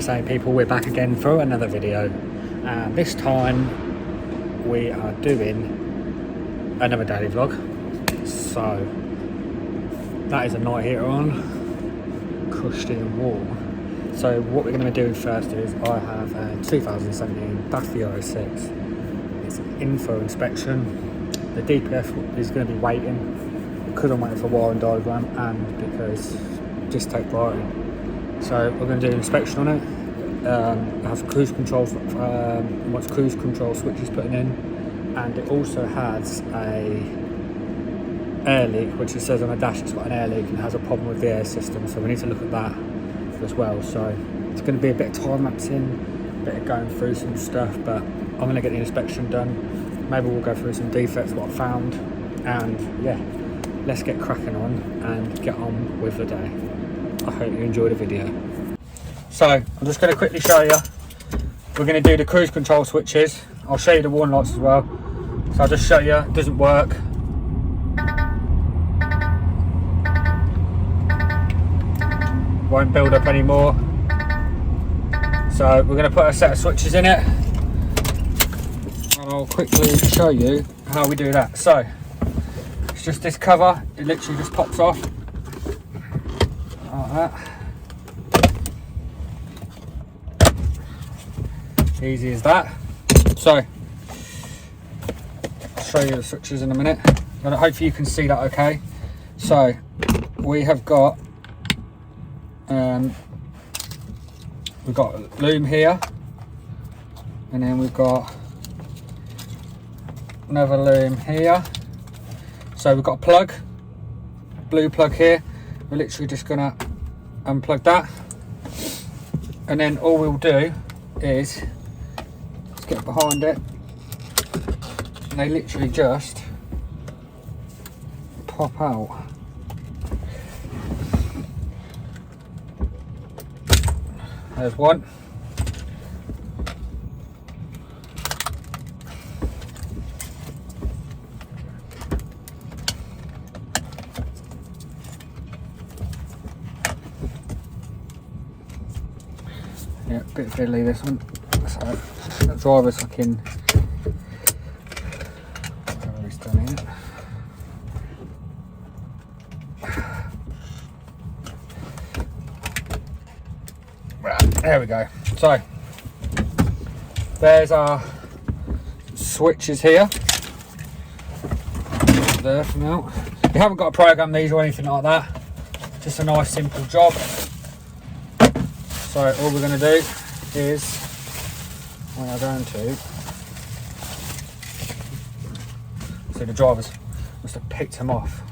same people, we're back again for another video. This time we are doing another daily vlog. So that is a night heater on, cushy and warm. So what we're going to be doing first is I have a 2017 Dacia 06. It's in for inspection. The DPF is going to be waiting because I'm waiting for wiring diagram and because just take priority. So we're going to do an inspection on it. It has cruise control, what's cruise control switches putting in, and it also has a air leak, which it says on the dash it's got an air leak and has a problem with the air system. So we need to look at that as well. So it's going to be a bit of time lapsing, a bit of going through some stuff, but I'm going to get the inspection done. Maybe we'll go through some defects, what I found, and yeah, let's get cracking on and get on with the day. I hope you enjoy the video. So I'm just going to quickly show you. We're going to do the cruise control switches. I'll show you the warning lights as well. So I'll just show you. It doesn't work. Won't build up anymore. So we're going to put a set of switches in it. I'll quickly show you how we do that. So it's just this cover. It literally just pops off. Like that. Easy as that. So I'll show you the switches in a minute, and hopefully you can see that okay. So we have got we've got loom here, and then we've got another loom here. So we've got a plug, blue plug here. We're literally just gonna unplug that, and then all we'll do is let's get behind it, and they literally just pop out. There's one. Yeah, a bit fiddly this one. So the driver's looking. Whatever he's done here. Right, there we go. So there's our switches here. There for now. You haven't got to program these or anything like that. Just a nice simple job. So all we're going to do is we are going to see the drivers must have picked them off.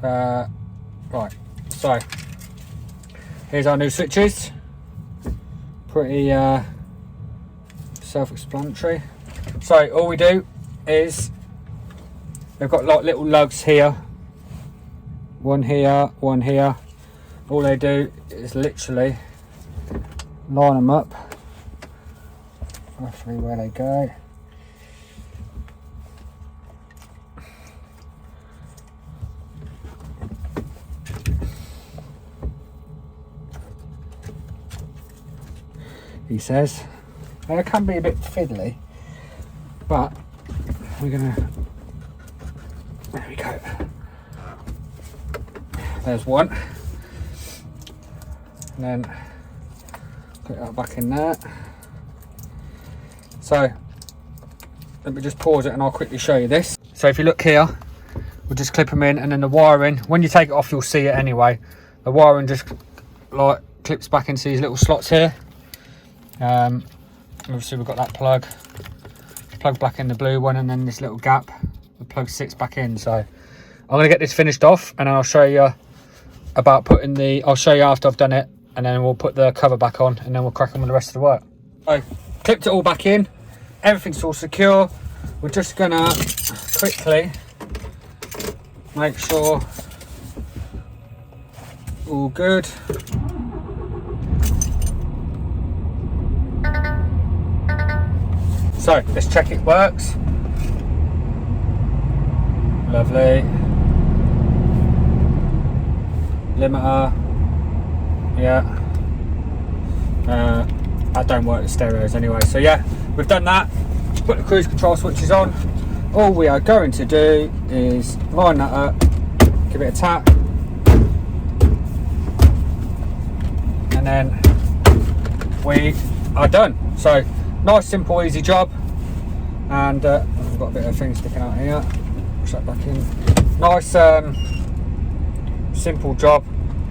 Right, so here's our new switches. Pretty self-explanatory. So all we do is they've got like little lugs here, one here, one here. All they do is literally line them up roughly where they go. He says it can be a bit fiddly, but we're gonna, there we go. There's one. And then put that back in there. So let me just pause it and I'll quickly show you this. So if you look here, we'll just clip them in, and then the wiring, when you take it off you'll see it anyway, the wiring just like clips back into these little slots here. Obviously we've got that plug back in the blue one, and then this little gap, the plug sits back in. So I'm going to get this finished off, and then I'll show you about putting the, I'll show you after I've done it, and then we'll put the cover back on, and then we'll crack on with the rest of the work. So clipped it all back in, everything's all secure. We're just gonna quickly make sure all good. So let's check it works. Lovely. Limiter, yeah. I don't work the stereos anyway. So yeah, we've done that. Put the cruise control switches on. All we are going to do is line that up, give it a tap, and then we are done. So nice, simple, easy job. And I've got a bit of thing sticking out here. Push that back in. Nice, simple job.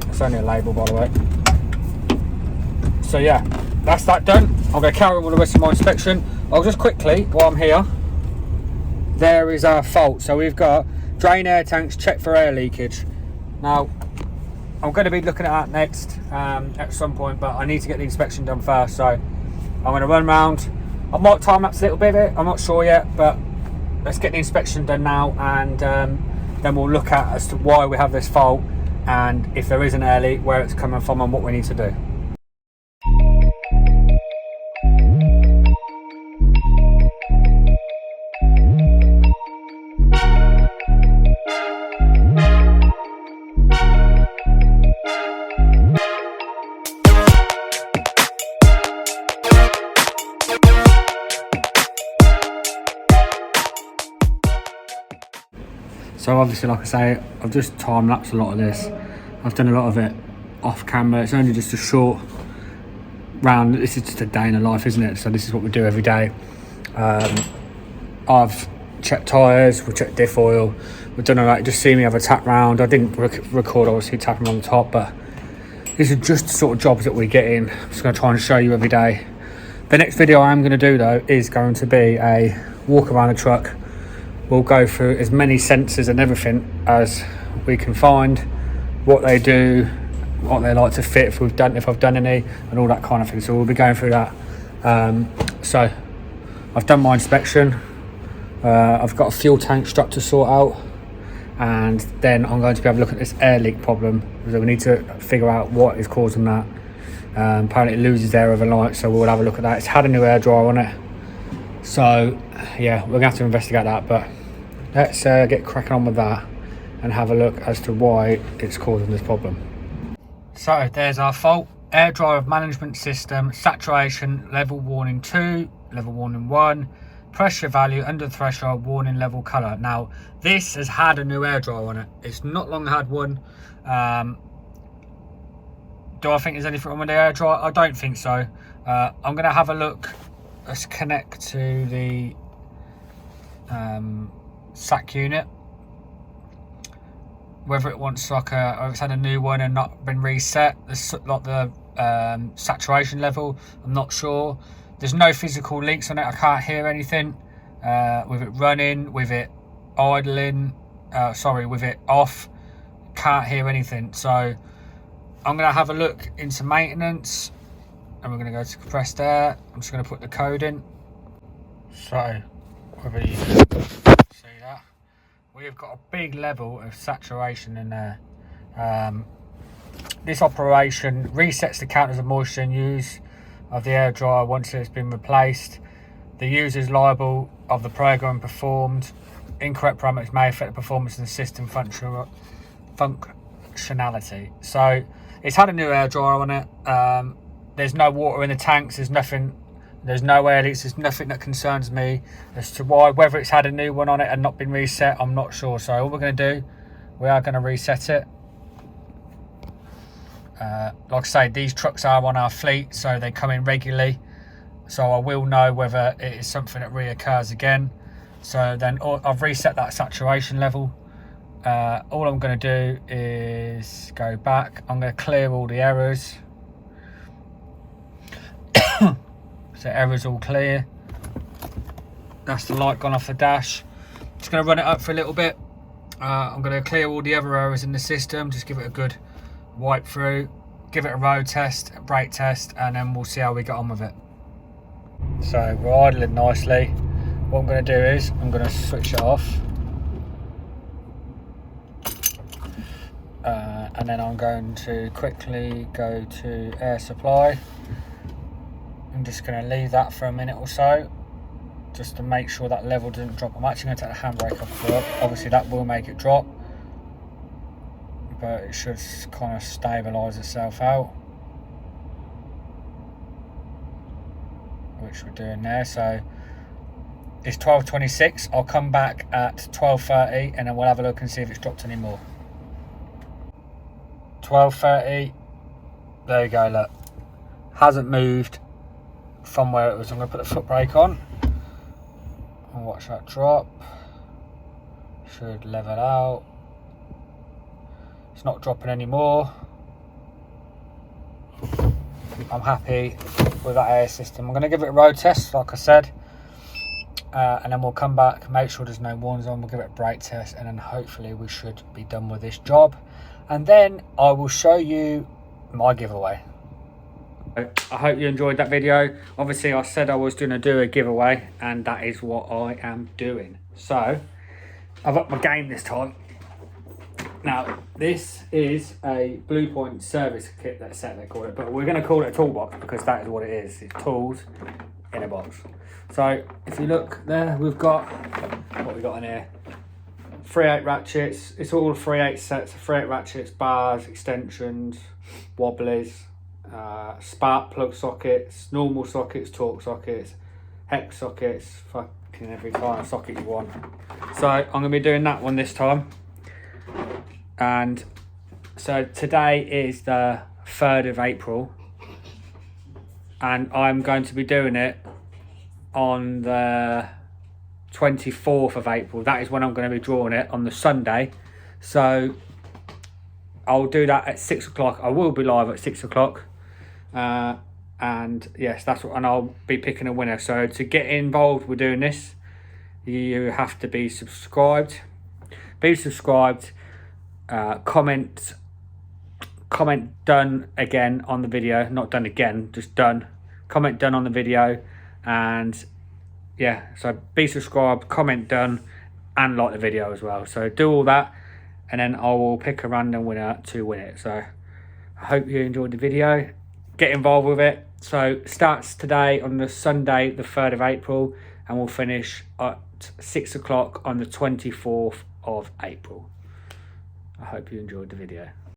It's only a label, by the way. So yeah, that's that done. I'm going to carry on with the rest of my inspection. I'll just quickly, while I'm here, there is our fault. So we've got drain air tanks, check for air leakage. Now, I'm going to be looking at that next at some point, but I need to get the inspection done first. So I'm going to run around. I might time lapse a little bit of it, I'm not sure yet, but let's get the inspection done now, and then we'll look at as to why we have this fault, and if there is an air leak, where it's coming from and what we need to do. So obviously, like I say, I've just time-lapsed a lot of this. I've done a lot of it off camera. It's only just a short round. This is just a day in the life, isn't it? So this is what we do every day. I've checked tyres, we checked diff oil, we've done all that. Just see me have a tap round. I didn't record obviously tapping on the top, but these are just the sort of jobs that we get in. I'm just going to try and show you every day. The next video I am going to do though is going to be a walk around the truck. We'll go through as many sensors and everything as we can find, what they do, what they like to fit, if I've done any, and all that kind of thing. So we'll be going through that. So I've done my inspection. I've got a fuel tank strut to sort out, and then I'm going to be able to look at this air leak problem. So we need to figure out what is causing that. Apparently it loses air overnight, so we'll have a look at that. It's had a new air dryer on it, so yeah, we're gonna have to investigate that, but let's get cracking on with that and have a look as to why it's causing this problem. So there's our fault. Air dryer management system, saturation level warning 2, level warning 1, pressure value under threshold, warning level colour. Now this has had a new air dryer on it. It's not long had one. Do I think there's anything wrong with the air dryer? I don't think so. I'm going to have a look. Let's connect to the SAC unit, whether it wants like or it's had a new one and not been reset, like the saturation level. I'm not sure. There's no physical leaks on it. I can't hear anything with it running, with it idling, with it off. Can't hear anything. So I'm going to have a look into maintenance, and we're going to go to compressed air. I'm just going to put the code in. So whether you can see that, we've got a big level of saturation in there. This operation resets the counters of moisture and use of the air dryer once it's been replaced. The user is liable of the program performed. Incorrect parameters may affect the performance of the system functionality. So it's had a new air dryer on it. There's no water in the tanks. There's nothing. There's no air leaks. There's nothing that concerns me as to why. Whether it's had a new one on it and not been reset, I'm not sure. So all we're going to do, we are going to reset it. Like I say, these trucks are on our fleet, so they come in regularly. So I will know whether it is something that reoccurs again. So then I've reset that saturation level. All I'm going to do is go back. I'm going to clear all the errors. So errors all clear. That's the light gone off the dash. Just going to run it up for a little bit. I'm going to clear all the other errors in the system. Just give it a good wipe through. Give it a road test, a brake test, and then we'll see how we get on with it. So we're idling nicely. What I'm going to do is I'm going to switch it off. And then I'm going to quickly go to air supply. I'm just going to leave that for a minute or so, just to make sure that level doesn't drop. I'm actually going to take the handbrake off the work. Obviously that will make it drop, but it should kind of stabilise itself out. which we're doing there. So it's 12:26. I'll come back at 12:30 and then we'll have a look and see if it's dropped any more. 12:30. There you go, look. Hasn't moved from where it was. I'm going to put the foot brake on and watch that drop. Should level out. It's not dropping anymore. I'm happy with that air system. I'm going to give it a road test, like I said, and then we'll come back, make sure there's no warnings on. We'll give it a brake test, and then hopefully we should be done with this job. And then I will show you my giveaway. I hope you enjoyed that video. Obviously, I said I was going to do a giveaway, and that is what I am doing. So I've upped my game this time. Now, this is a Blue Point service kit, that's set they call it, but we're going to call it a toolbox because that is what it is. It's tools in a box. So if you look there, we've got what we got in here. 3/8 ratchets. It's all 3/8 sets of 3/8 ratchets, bars, extensions, wobblies, spark plug sockets, normal sockets, torque sockets, hex sockets, fucking every kind of socket you want. So I'm going to be doing that one this time. And so today is the 3rd of April and I'm going to be doing it on the 24th of April. That is when I'm going to be drawing it, on the Sunday. So I'll do that at 6 o'clock. I will be live at 6 o'clock. And yes, that's what, and I'll be picking a winner. So to get involved with doing this, you have to be subscribed. Be subscribed. Comment done again on the video. Not done again, just done. Comment done on the video. And yeah, so be subscribed, comment done, and like the video as well. So do all that, and then I will pick a random winner to win it. So I hope you enjoyed the video. Get involved with it. So starts today on the Sunday, the 3rd of April, and we'll finish at 6 o'clock on the 24th of April. I hope you enjoyed the video.